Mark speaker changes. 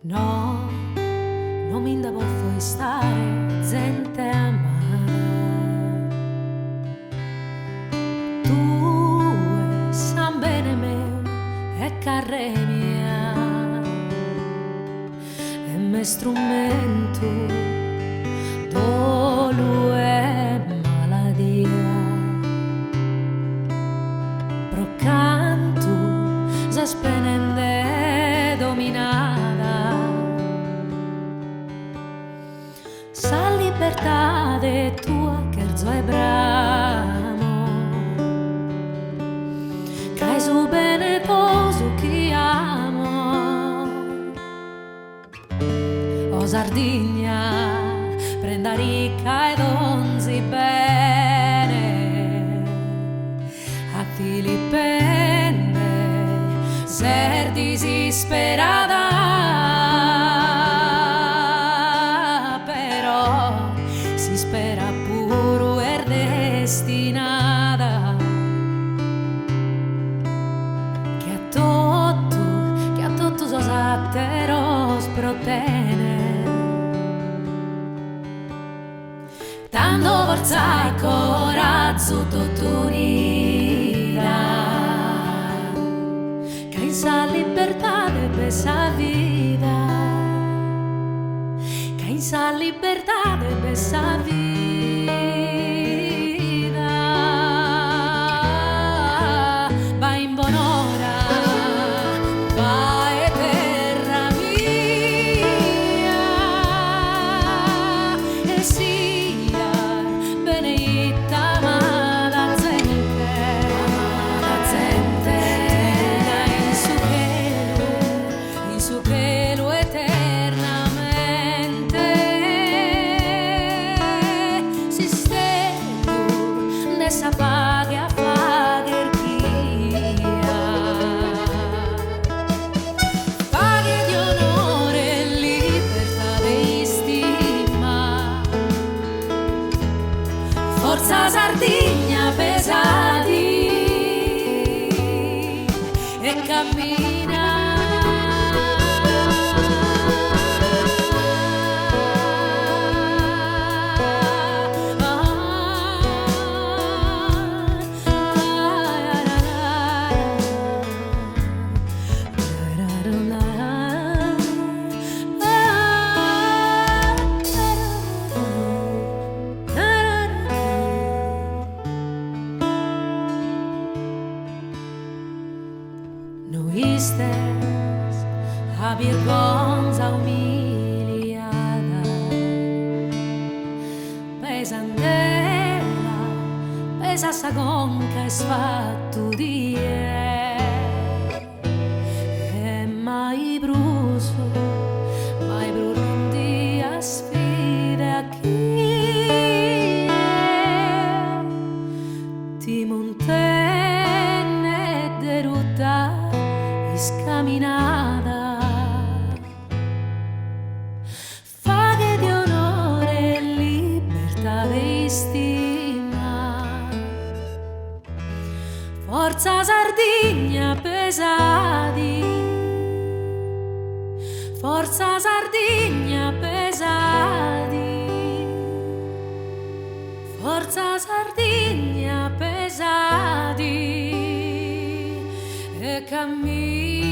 Speaker 1: No, non mi da può stare gente amata. Tu san bene me e carre mia e me strumento dolu e maladia. Pro canto saspenende dominata sa libertà de tua cherzo e bramo che su bene toso chi amo o Sardigna prenda ricca ed onzi bene a Filippende ser disisperata però si spera puro er destinata che a tutto sos atteros protene tanto forza e corazzo tutto unita che in sa libertà de sa vida che in sa libertà de sa vida va in bonora va e terra mia e sia benedetta ma la gente in su cielo eternamente si stendo nessa paga a paghe di onore e libertà di stima forza Sardigna pesati e cammina no istes a vergonza umiliata pesandela pesa sa conca e sfatto di e mai bruso mai brundi a sfide a chi ti montenne derutta scaminata faghe di onore e libertà di stima forza Sardigna pesati forza Sardigna pesati forza Sardigna pesati e cammina